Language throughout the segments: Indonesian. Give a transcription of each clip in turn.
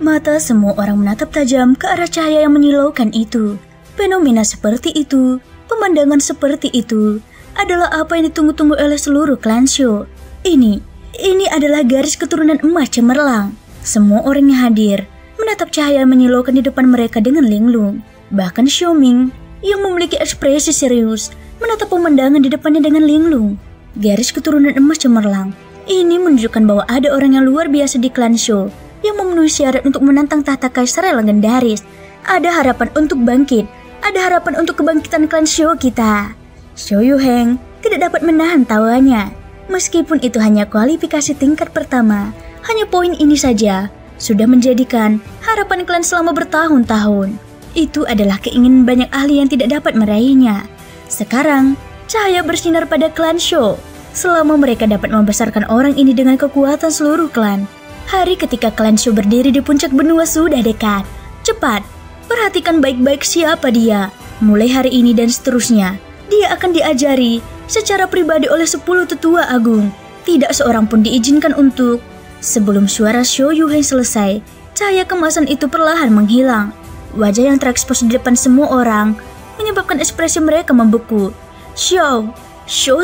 Mata semua orang menatap tajam ke arah cahaya yang menyilaukan itu. Fenomena seperti itu, pemandangan seperti itu, adalah apa yang ditunggu-tunggu oleh seluruh klan Sho. Ini adalah garis keturunan emas cemerlang. Semua orang yang hadir menatap cahaya yang menyilaukan di depan mereka dengan linglung. Bahkan Xiaoming yang memiliki ekspresi serius menatap pemandangan di depannya dengan linglung. Garis keturunan emas cemerlang ini menunjukkan bahwa ada orang yang luar biasa di klan Sho yang memenuhi syarat untuk menantang tahta kaisar yang legendaris. Ada harapan untuk bangkit, ada harapan untuk kebangkitan klan Sho kita. Sho Yuheng tidak dapat menahan tawanya. Meskipun itu hanya kualifikasi tingkat pertama, hanya poin ini saja sudah menjadikan harapan klan selama bertahun-tahun. Itu adalah keinginan banyak ahli yang tidak dapat meraihnya. Sekarang, cahaya bersinar pada klan Sho. Selama mereka dapat membesarkan orang ini dengan kekuatan seluruh klan, hari ketika klan Sho berdiri di puncak benua sudah dekat. Cepat, perhatikan baik-baik siapa dia. Mulai hari ini dan seterusnya, dia akan diajari secara pribadi oleh 10 tetua agung. Tidak seorang pun diizinkan untuk... Sebelum suara Sho Yuheng selesai, cahaya kemasan itu perlahan menghilang. Wajah yang terekspos di depan semua orang menyebabkan ekspresi mereka membeku. Sho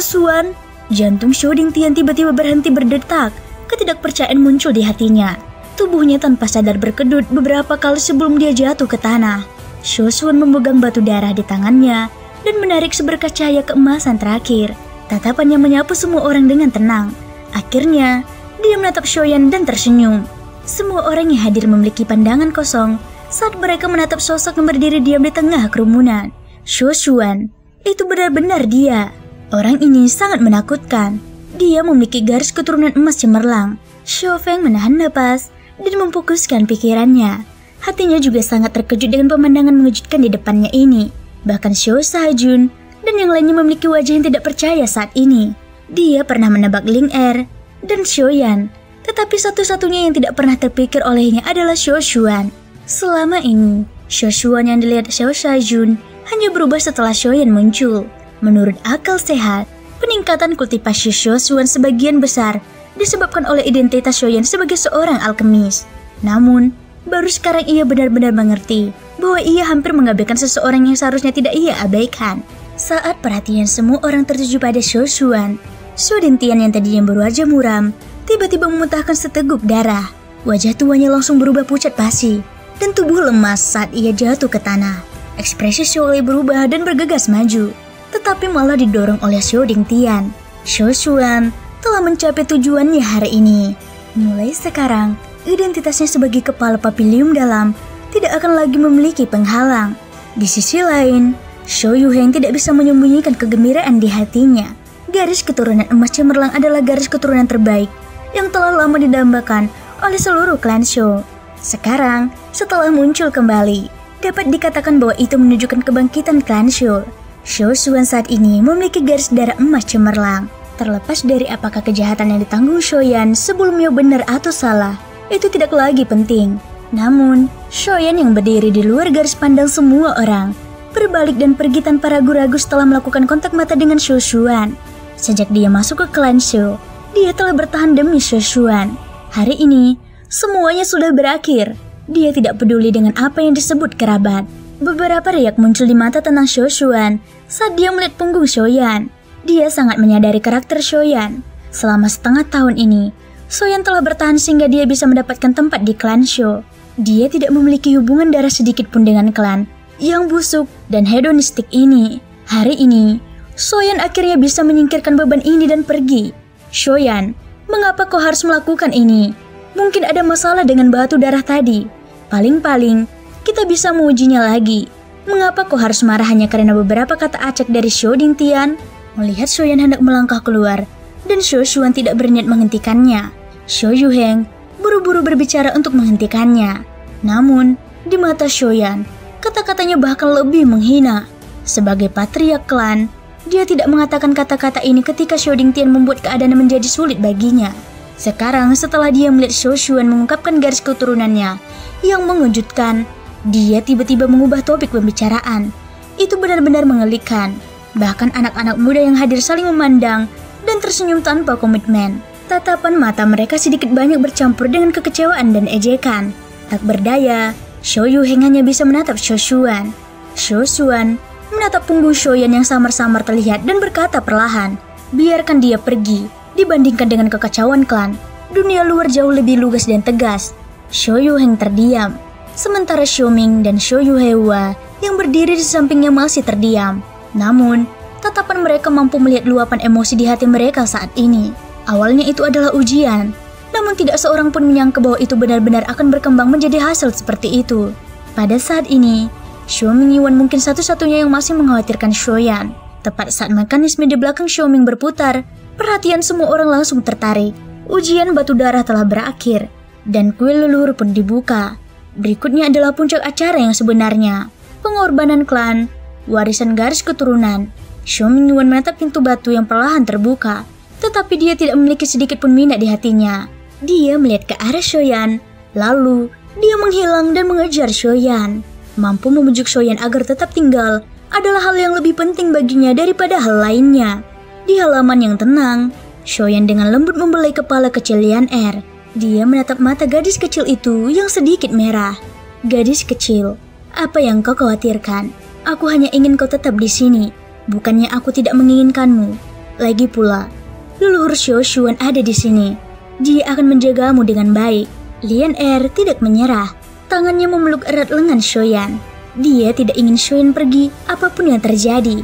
Xuan, jantung Sho Dingtian tiba-tiba berhenti berdetak. Ketidakpercayaan muncul di hatinya. Tubuhnya tanpa sadar berkedut beberapa kali sebelum dia jatuh ke tanah. Sho Xuan memegang batu darah di tangannya dan menarik seberkas cahaya keemasan terakhir. Tatapannya menyapu semua orang dengan tenang. Akhirnya, dia menatap Shoyan dan tersenyum. Semua orang yang hadir memiliki pandangan kosong saat mereka menatap sosok yang berdiri diam di tengah kerumunan. Sho Xuan, itu benar-benar dia. Orang ini sangat menakutkan. Dia memiliki garis keturunan emas cemerlang. Sho Feng menahan napas dan memfokuskan pikirannya. Hatinya juga sangat terkejut dengan pemandangan mengejutkan di depannya ini. Bahkan Sho Saijun dan yang lainnya memiliki wajah yang tidak percaya saat ini. Dia pernah menebak Ling Er dan Shoyan, tetapi satu-satunya yang tidak pernah terpikir olehnya adalah Sho Xuan. Selama ini, Sho Xuan yang dilihat Sho Saijun hanya berubah setelah Shoyan muncul. Menurut akal sehat, peningkatan kultivasi Sho Xuan sebagian besar disebabkan oleh identitas Shoyan sebagai seorang alkemis. Namun, baru sekarang ia benar-benar mengerti bahwa ia hampir mengabaikan seseorang yang seharusnya tidak ia abaikan. Saat perhatian semua orang tertuju pada Sho Xuan, Sho Dingtian yang tadinya berwajah muram, tiba-tiba memuntahkan seteguk darah. Wajah tuanya langsung berubah pucat pasi, dan tubuh lemas saat ia jatuh ke tanah. Ekspresi Sho Lei berubah dan bergegas maju, tetapi malah didorong oleh Sho Dingtian. Sho Xuan telah mencapai tujuannya hari ini. Mulai sekarang, identitasnya sebagai kepala papilium dalam tidak akan lagi memiliki penghalang. Di sisi lain, Sho Yuheng tidak bisa menyembunyikan kegembiraan di hatinya. Garis keturunan emas cemerlang adalah garis keturunan terbaik yang telah lama didambakan oleh seluruh klan Sho. Sekarang, setelah muncul kembali, dapat dikatakan bahwa itu menunjukkan kebangkitan klan Sho. Sho Xuan saat ini memiliki garis darah emas cemerlang. Terlepas dari apakah kejahatan yang ditanggung Shoyan sebelumnya benar atau salah, itu tidak lagi penting. Namun, Shoyan yang berdiri di luar garis pandang semua orang, berbalik dan pergi tanpa ragu-ragu setelah melakukan kontak mata dengan Sho Xuan. Sejak dia masuk ke klan Sho, dia telah bertahan demi Sho Xuan. Hari ini, semuanya sudah berakhir. Dia tidak peduli dengan apa yang disebut kerabat. Beberapa riak muncul di mata tentang Sho Xuan saat dia melihat punggung Shoyan. Dia sangat menyadari karakter Shoyan. Selama setengah tahun ini, Shoyan telah bertahan sehingga dia bisa mendapatkan tempat di klan Sho. Dia tidak memiliki hubungan darah sedikit pun dengan klan yang busuk dan hedonistik ini. Hari ini, Shoyan akhirnya bisa menyingkirkan beban ini dan pergi. Shoyan, mengapa kau harus melakukan ini? Mungkin ada masalah dengan batu darah tadi. Paling-paling, kita bisa mengujinya lagi. Mengapa kau harus marah hanya karena beberapa kata acak dari Sho Dingtian? Melihat Shoyan hendak melangkah keluar, dan Sho Xuan tidak berniat menghentikannya, Sho Yuheng buru-buru berbicara untuk menghentikannya. Namun, di mata Shoyan, kata-katanya bahkan lebih menghina. Sebagai patriark klan, dia tidak mengatakan kata-kata ini ketika Sho Dingtian membuat keadaan menjadi sulit baginya. Sekarang setelah dia melihat Sho Xuan mengungkapkan garis keturunannya yang mengejutkan, dia tiba-tiba mengubah topik pembicaraan. Itu benar-benar mengelikan. Bahkan anak-anak muda yang hadir saling memandang dan tersenyum tanpa komitmen. Tatapan mata mereka sedikit banyak bercampur dengan kekecewaan dan ejekan. Tak berdaya, Xiao Yuheng hanya bisa menatap Xiao Xuan. Xiao Xuan menatap punggung Xiaoyan yang samar-samar terlihat dan berkata perlahan, biarkan dia pergi. Dibandingkan dengan kekacauan klan, dunia luar jauh lebih lugas dan tegas. Xiao Yuheng terdiam, sementara Xiao Ming dan Xiao Yuhehua yang berdiri di sampingnya masih terdiam. Namun, tatapan mereka mampu melihat luapan emosi di hati mereka saat ini. Awalnya itu adalah ujian, namun tidak seorang pun menyangka bahwa itu benar-benar akan berkembang menjadi hasil seperti itu. Pada saat ini, Xiao Ming Yuan mungkin satu-satunya yang masih mengkhawatirkan Xiaoyan. Tepat saat mekanisme di belakang Xiao Ming berputar, perhatian semua orang langsung tertarik. Ujian batu darah telah berakhir, dan kuil leluhur pun dibuka. Berikutnya adalah puncak acara yang sebenarnya, pengorbanan klan, warisan garis keturunan. Xiao Ming Yuan menatap pintu batu yang perlahan terbuka, tetapi dia tidak memiliki sedikit pun minat di hatinya. Dia melihat ke arah Xiaoyan, lalu dia menghilang dan mengejar Xiaoyan. Mampu membujuk Xiaoyan agar tetap tinggal adalah hal yang lebih penting baginya daripada hal lainnya. Di halaman yang tenang, Xiaoyan dengan lembut membelai kepala kecil Lian Er. Dia menatap mata gadis kecil itu yang sedikit merah. Gadis kecil, apa yang kau khawatirkan? Aku hanya ingin kau tetap di sini. Bukannya aku tidak menginginkanmu. Lagi pula, leluhur Xiao Xuan ada di sini. Dia akan menjagamu dengan baik. Lian Er tidak menyerah. Tangannya memeluk erat lengan Xiaoyan. Dia tidak ingin Xiaoyan pergi apapun yang terjadi.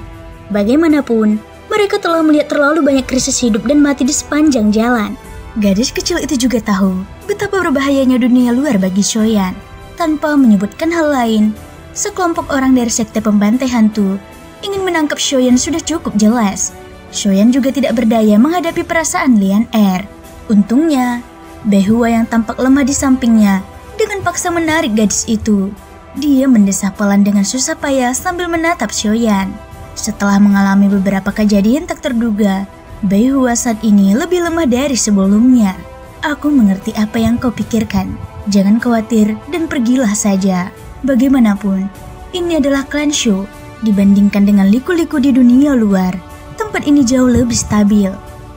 Bagaimanapun, mereka telah melihat terlalu banyak krisis hidup dan mati di sepanjang jalan. Gadis kecil itu juga tahu betapa berbahayanya dunia luar bagi Xiaoyan. Tanpa menyebutkan hal lain, sekelompok orang dari sekte pembantai hantu ingin menangkap Xiaoyan sudah cukup jelas. Xiaoyan juga tidak berdaya menghadapi perasaan Lian Er. Untungnya, Behua yang tampak lemah di sampingnya dengan paksa menarik gadis itu. Dia mendesah pelan dengan susah payah sambil menatap Xiaoyan. Setelah mengalami beberapa kejadian tak terduga, Behua saat ini lebih lemah dari sebelumnya. Aku mengerti apa yang kau pikirkan. Jangan khawatir dan pergilah saja. Bagaimanapun, ini adalah klan Shu. Dibandingkan dengan liku-liku di dunia luar, tempat ini jauh lebih stabil.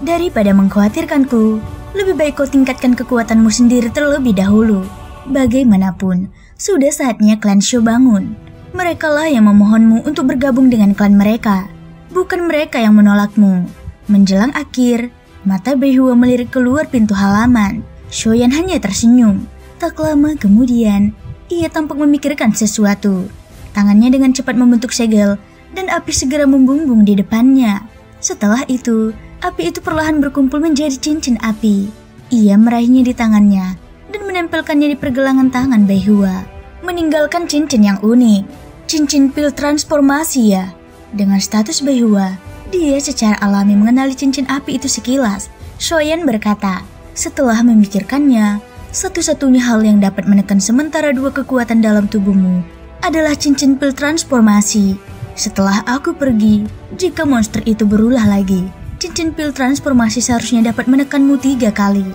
Daripada mengkhawatirkanku, lebih baik kau tingkatkan kekuatanmu sendiri terlebih dahulu. Bagaimanapun, sudah saatnya klan Shu bangun. Merekalah yang memohonmu untuk bergabung dengan klan mereka, bukan mereka yang menolakmu. Menjelang akhir, mata Behua melirik keluar pintu halaman. Xiaoyan hanya tersenyum. Tak lama kemudian, ia tampak memikirkan sesuatu. Tangannya dengan cepat membentuk segel, dan api segera membumbung di depannya. Setelah itu, api itu perlahan berkumpul menjadi cincin api. Ia meraihnya di tangannya, dan menempelkannya di pergelangan tangan Behua, meninggalkan cincin yang unik. Cincin pil transformasi ya. Dengan status Behua, dia secara alami mengenali cincin api itu sekilas. Xiaoyan berkata, setelah memikirkannya, satu-satunya hal yang dapat menekan sementara dua kekuatan dalam tubuhmu adalah cincin pil transformasi. Setelah aku pergi, jika monster itu berulah lagi, cincin pil transformasi seharusnya dapat menekanmu 3 kali.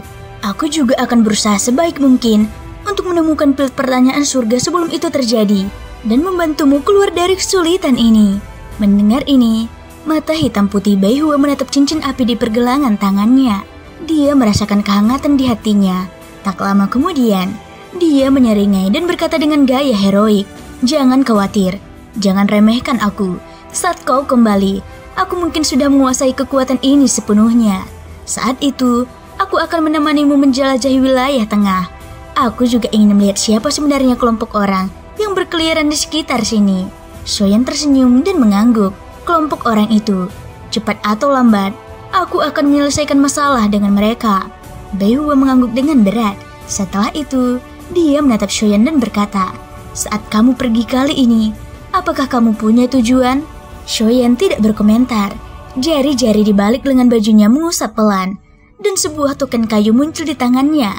Aku juga akan berusaha sebaik mungkin untuk menemukan pil pertanyaan surga sebelum itu terjadi dan membantumu keluar dari kesulitan ini. Mendengar ini, mata hitam putih Behua menatap cincin api di pergelangan tangannya. Dia merasakan kehangatan di hatinya. Tak lama kemudian, dia menyeringai dan berkata dengan gaya heroik, "Jangan khawatir, jangan remehkan aku. Saat kau kembali, aku mungkin sudah menguasai kekuatan ini sepenuhnya. Saat itu, aku akan menemanimu menjelajahi wilayah tengah. Aku juga ingin melihat siapa sebenarnya kelompok orang yang berkeliaran di sekitar sini." Xiaoyan tersenyum dan mengangguk. Kelompok orang itu, cepat atau lambat, aku akan menyelesaikan masalah dengan mereka. Behua mengangguk dengan berat. Setelah itu, dia menatap Xiaoyan dan berkata, "Saat kamu pergi kali ini, apakah kamu punya tujuan?" Xiaoyan tidak berkomentar. Jari-jari di balik lengan bajunya mengusap pelan, dan sebuah token kayu muncul di tangannya.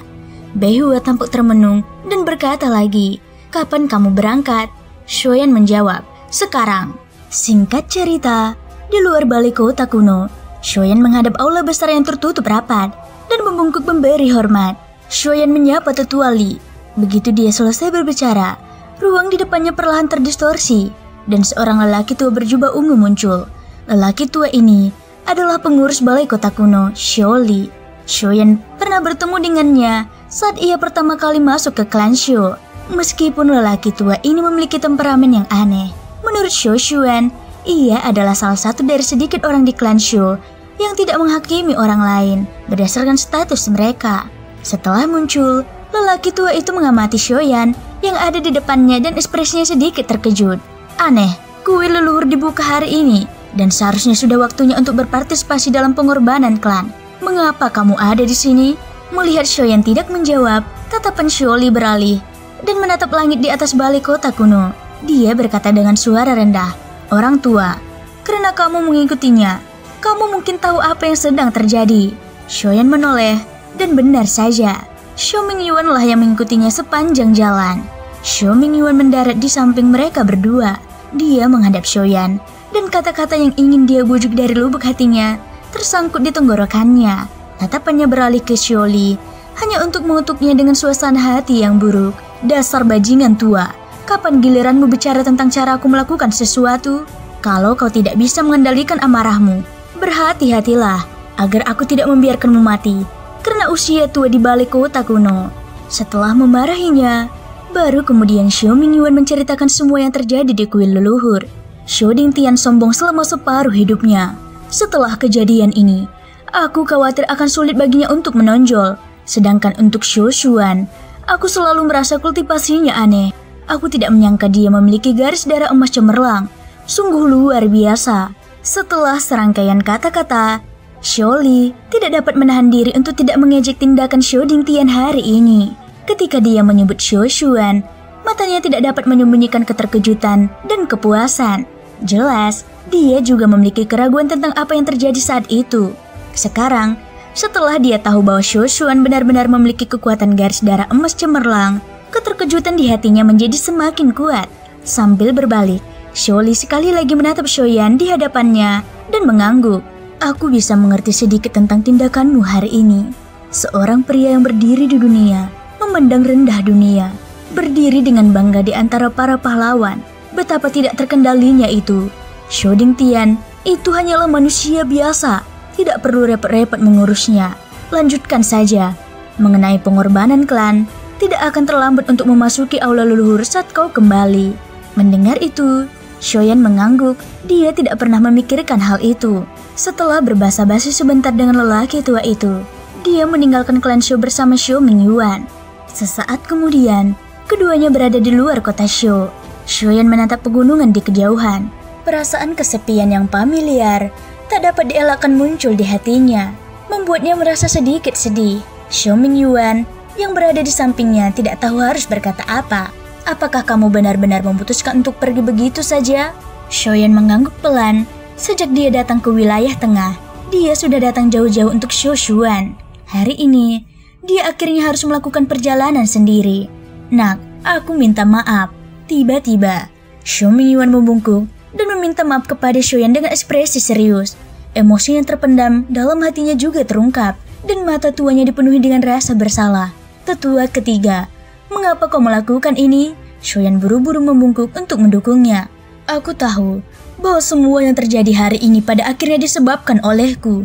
Behua tampak termenung dan berkata lagi, "Kapan kamu berangkat?" Xiaoyan menjawab, "Sekarang." Singkat cerita, di luar balai kota kuno, Xiaoyan menghadap aula besar yang tertutup rapat dan membungkuk memberi hormat. Xiaoyan menyapa tetua Li. Begitu dia selesai berbicara, ruang di depannya perlahan terdistorsi dan seorang lelaki tua berjubah ungu muncul. Lelaki tua ini adalah pengurus balai kota kuno, Xiao Li. Xiaoyan pernah bertemu dengannya saat ia pertama kali masuk ke klan Shou. Meskipun lelaki tua ini memiliki temperamen yang aneh, menurut Shou Xuan, ia adalah salah satu dari sedikit orang di klan Shou yang tidak menghakimi orang lain berdasarkan status mereka. Setelah muncul, lelaki tua itu mengamati Shoyan yang ada di depannya dan ekspresinya sedikit terkejut. Aneh, kuil leluhur dibuka hari ini dan seharusnya sudah waktunya untuk berpartisipasi dalam pengorbanan klan. Mengapa kamu ada di sini? Melihat Shoyan tidak menjawab, tatapan Sholi beralih dan menatap langit di atas balai kota kuno. Dia berkata dengan suara rendah, "Orang tua, karena kamu mengikutinya, kamu mungkin tahu apa yang sedang terjadi." Shoyan menoleh, dan benar saja, Shou Mingyuan lah yang mengikutinya sepanjang jalan. Shou Mingyuan mendarat di samping mereka berdua. Dia menghadap Shoyan, dan kata-kata yang ingin dia bujuk dari lubuk hatinya tersangkut di tenggorokannya. Tatapannya beralih ke Sholi, hanya untuk mengutuknya dengan suasana hati yang buruk. "Dasar bajingan tua, kapan giliranmu bicara tentang cara aku melakukan sesuatu? Kalau kau tidak bisa mengendalikan amarahmu, berhati-hatilah agar aku tidak membiarkanmu mati karena usia tua di balik kota kuno." Setelah memarahinya, baru kemudian Shou Mingyuan menceritakan semua yang terjadi di kuil leluhur. Shou Dingtian sombong selama separuh hidupnya. Setelah kejadian ini, aku khawatir akan sulit baginya untuk menonjol. Sedangkan untuk Shou Xuan, aku selalu merasa kultivasinya aneh. Aku tidak menyangka dia memiliki garis darah emas cemerlang. Sungguh luar biasa. Setelah serangkaian kata-kata, Sholi tidak dapat menahan diri untuk tidak mengejek tindakan Shou Dingtian hari ini. Ketika dia menyebut Shou Xuan, matanya tidak dapat menyembunyikan keterkejutan dan kepuasan. Jelas, dia juga memiliki keraguan tentang apa yang terjadi saat itu. Sekarang, setelah dia tahu bahwa Shou Xuan benar-benar memiliki kekuatan garis darah emas cemerlang, keterkejutan di hatinya menjadi semakin kuat. Sambil berbalik, Sholi sekali lagi menatap Shoyan di hadapannya dan mengangguk. "Aku bisa mengerti sedikit tentang tindakanmu hari ini. Seorang pria yang berdiri di dunia, memandang rendah dunia, berdiri dengan bangga di antara para pahlawan. Betapa tidak terkendalinya itu. Shou Dingtian itu hanyalah manusia biasa, tidak perlu repot-repot mengurusnya. Lanjutkan saja. Mengenai pengorbanan klan, tidak akan terlambat untuk memasuki aula leluhur saat kau kembali." Mendengar itu, Shoyan mengangguk. Dia tidak pernah memikirkan hal itu. Setelah berbasa-basi sebentar dengan lelaki tua itu, dia meninggalkan klan Shou bersama Shou Mingyuan. Sesaat kemudian, keduanya berada di luar kota Shou. Shoyan menatap pegunungan di kejauhan. Perasaan kesepian yang familiar tak dapat dielakkan muncul di hatinya, membuatnya merasa sedikit sedih. Shou Mingyuan yang berada di sampingnya tidak tahu harus berkata apa. "Apakah kamu benar-benar memutuskan untuk pergi begitu saja?" Shoyan mengangguk pelan. Sejak dia datang ke wilayah tengah, dia sudah datang jauh-jauh untuk Shou Xuan. Hari ini, dia akhirnya harus melakukan perjalanan sendiri. "Nak, aku minta maaf." Tiba-tiba, Shou Mingyuan membungkuk dan meminta maaf kepada Shoyan dengan ekspresi serius. Emosi yang terpendam dalam hatinya juga terungkap, dan mata tuanya dipenuhi dengan rasa bersalah. "Tetua ketiga, mengapa kau melakukan ini?" Shoyan buru-buru membungkuk untuk mendukungnya. "Aku tahu bahwa semua yang terjadi hari ini pada akhirnya disebabkan olehku.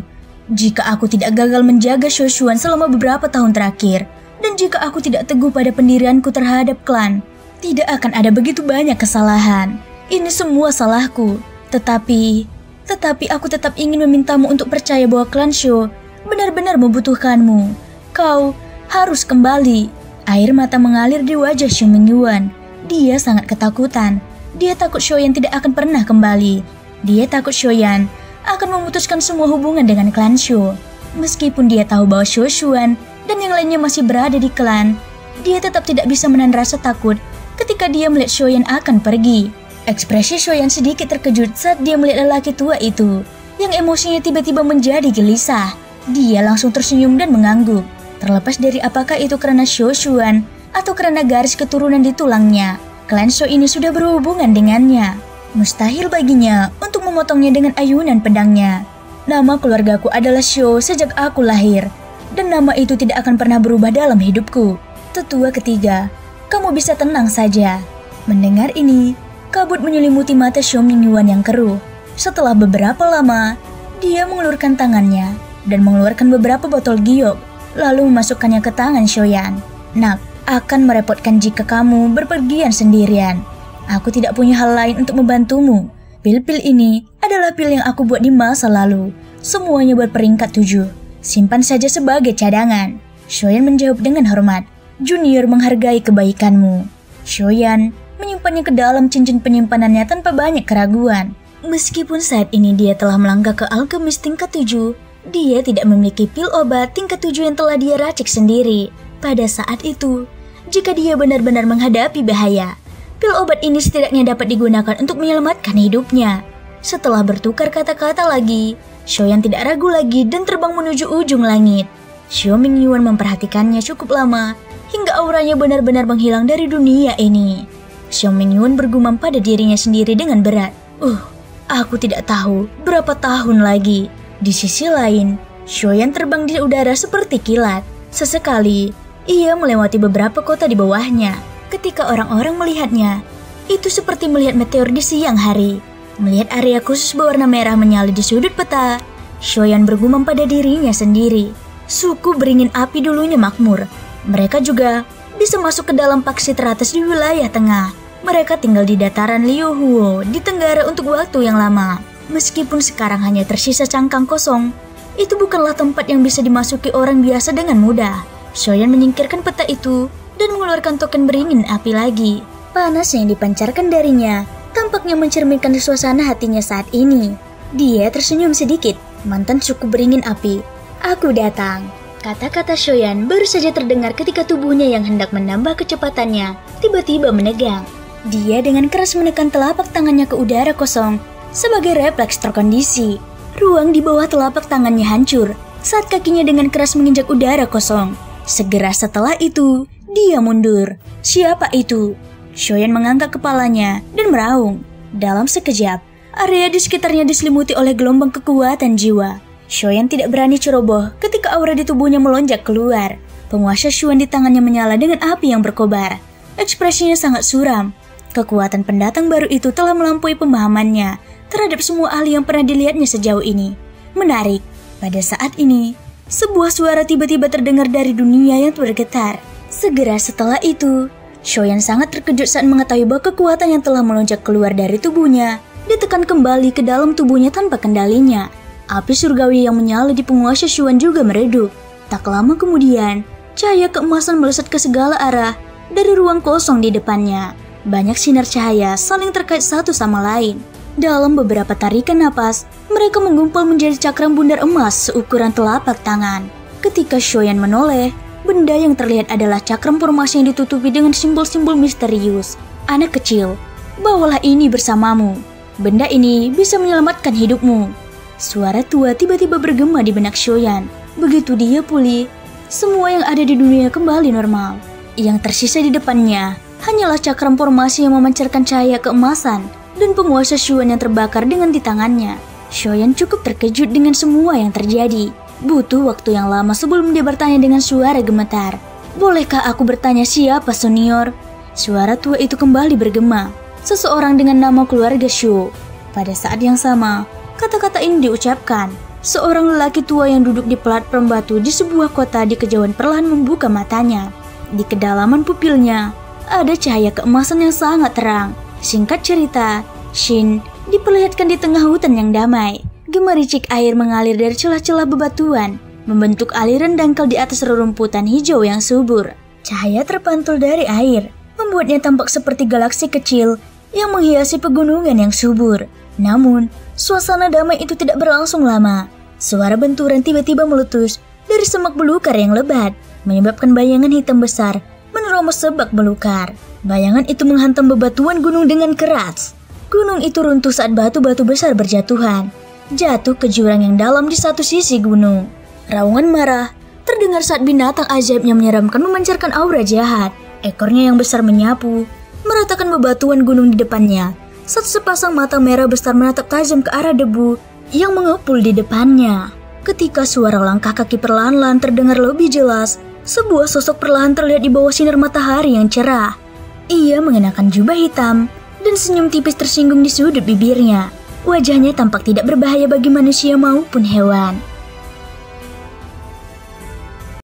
Jika aku tidak gagal menjaga Shou Xuan selama beberapa tahun terakhir, dan jika aku tidak teguh pada pendirianku terhadap klan, tidak akan ada begitu banyak kesalahan. Ini semua salahku. Tetapi aku tetap ingin memintamu untuk percaya bahwa klan Shou benar-benar membutuhkanmu. Kau harus kembali." Air mata mengalir di wajah Shou Mingyuan. Dia sangat ketakutan. Dia takut Shoyan tidak akan pernah kembali. Dia takut Shoyan akan memutuskan semua hubungan dengan klan Shou. Meskipun dia tahu bahwa Shou Xuan dan yang lainnya masih berada di klan, dia tetap tidak bisa menahan rasa takut ketika dia melihat Shoyan akan pergi. Ekspresi Shoyan sedikit terkejut saat dia melihat lelaki tua itu, yang emosinya tiba-tiba menjadi gelisah. Dia langsung tersenyum dan mengangguk. Terlepas dari apakah itu karena Shou Xuan atau karena garis keturunan di tulangnya, klan Shou ini sudah berhubungan dengannya. Mustahil baginya untuk memotongnya dengan ayunan pedangnya. "Nama keluargaku adalah Shou sejak aku lahir, dan nama itu tidak akan pernah berubah dalam hidupku. Tetua ketiga, kamu bisa tenang saja." Mendengar ini, kabut menyelimuti mata Shou Mingyuan yang keruh. Setelah beberapa lama, dia mengulurkan tangannya dan mengeluarkan beberapa botol giok. lalu memasukkannya ke tangan Shoyan. Nak, akan merepotkan jika kamu berpergian sendirian. Aku tidak punya hal lain untuk membantumu. Pil-pil ini adalah pil yang aku buat di masa lalu. Semuanya berperingkat 7. Simpan saja sebagai cadangan. Shoyan menjawab dengan hormat. Junior menghargai kebaikanmu. Shoyan menyimpannya ke dalam cincin penyimpanannya tanpa banyak keraguan. Meskipun saat ini dia telah melangkah ke alkemis tingkat 7, dia tidak memiliki pil obat tingkat 7 yang telah dia racik sendiri. Pada saat itu, jika dia benar-benar menghadapi bahaya, pil obat ini setidaknya dapat digunakan untuk menyelamatkan hidupnya. Setelah bertukar kata-kata lagi, Shoyan tidak ragu lagi dan terbang menuju ujung langit. Xiao Mingyuan memperhatikannya cukup lama, hingga auranya benar-benar menghilang dari dunia ini. Xiao Mingyuan bergumam pada dirinya sendiri dengan berat. Aku tidak tahu berapa tahun lagi. Di sisi lain, Shoyan terbang di udara seperti kilat. Sesekali, ia melewati beberapa kota di bawahnya. Ketika orang-orang melihatnya, itu seperti melihat meteor di siang hari. Melihat area khusus berwarna merah menyala di sudut peta, Shoyan bergumam pada dirinya sendiri. Suku beringin api dulunya makmur. Mereka juga bisa masuk ke dalam paksi teratas di wilayah tengah. Mereka tinggal di dataran Liuhuo di tenggara untuk waktu yang lama. Meskipun sekarang hanya tersisa cangkang kosong, itu bukanlah tempat yang bisa dimasuki orang biasa dengan mudah. Shoyan menyingkirkan peta itu dan mengeluarkan token beringin api lagi. Panas yang dipancarkan darinya tampaknya mencerminkan suasana hatinya saat ini. Dia tersenyum sedikit. Mantan suku beringin api, aku datang. Kata-kata Shoyan baru saja terdengar ketika tubuhnya yang hendak menambah kecepatannya tiba-tiba menegang. Dia dengan keras menekan telapak tangannya ke udara kosong sebagai refleks terkondisi. Ruang di bawah telapak tangannya hancur saat kakinya dengan keras menginjak udara kosong. Segera setelah itu, dia mundur. Siapa itu? Shoyan mengangkat kepalanya dan meraung. Dalam sekejap, area di sekitarnya diselimuti oleh gelombang kekuatan jiwa. Shoyan tidak berani ceroboh ketika aura di tubuhnya melonjak keluar. Penguasa Shuan di tangannya menyala dengan api yang berkobar. Ekspresinya sangat suram. Kekuatan pendatang baru itu telah melampaui pemahamannya terhadap semua ahli yang pernah dilihatnya sejauh ini. Menarik, pada saat ini, sebuah suara tiba-tiba terdengar dari dunia yang bergetar. Segera setelah itu, Shoyan sangat terkejut saat mengetahui bahwa kekuatan yang telah melonjak keluar dari tubuhnya ditekan kembali ke dalam tubuhnya tanpa kendalinya. Api surgawi yang menyala di penguasa Shuan juga meredup. Tak lama kemudian, cahaya keemasan melesat ke segala arah dari ruang kosong di depannya. Banyak sinar cahaya saling terkait satu sama lain. Dalam beberapa tarikan napas, mereka menggumpal menjadi cakram bundar emas seukuran telapak tangan. Ketika Shoyan menoleh, benda yang terlihat adalah cakram formasi yang ditutupi dengan simbol-simbol misterius. Anak kecil, bawalah ini bersamamu. Benda ini bisa menyelamatkan hidupmu. Suara tua tiba-tiba bergema di benak Shoyan. Begitu dia pulih, semua yang ada di dunia kembali normal. Yang tersisa di depannya hanyalah cakram formasi yang memancarkan cahaya keemasan dan penguasa Shuan yang terbakar dengan di tangannya. Shoyan cukup terkejut dengan semua yang terjadi. Butuh waktu yang lama sebelum dia bertanya dengan suara gemetar. Bolehkah aku bertanya siapa senior? Suara tua itu kembali bergema. Seseorang dengan nama keluarga Shu. Pada saat yang sama, kata-kata ini diucapkan. Seorang lelaki tua yang duduk di platform batu di sebuah kota di kejauhan perlahan membuka matanya. Di kedalaman pupilnya, ada cahaya keemasan yang sangat terang. Singkat cerita, Shin diperlihatkan di tengah hutan yang damai. Gemericik air mengalir dari celah-celah bebatuan, membentuk aliran dangkal di atas rerumputan hijau yang subur. Cahaya terpantul dari air, membuatnya tampak seperti galaksi kecil yang menghiasi pegunungan yang subur. Namun, suasana damai itu tidak berlangsung lama. Suara benturan tiba-tiba meletus dari semak belukar yang lebat, menyebabkan bayangan hitam besar menerobos semak belukar. Bayangan itu menghantam bebatuan gunung dengan keras. Gunung itu runtuh saat batu-batu besar berjatuhan, jatuh ke jurang yang dalam di satu sisi gunung. Raungan marah terdengar saat binatang ajaibnya menyeramkan memancarkan aura jahat. Ekornya yang besar menyapu, meratakan bebatuan gunung di depannya. Saat sepasang mata merah besar menatap tajam ke arah debu yang mengepul di depannya. Ketika suara langkah kaki perlahan-lahan terdengar lebih jelas, sebuah sosok perlahan terlihat di bawah sinar matahari yang cerah. Ia mengenakan jubah hitam dan senyum tipis tersinggung di sudut bibirnya. Wajahnya tampak tidak berbahaya bagi manusia maupun hewan.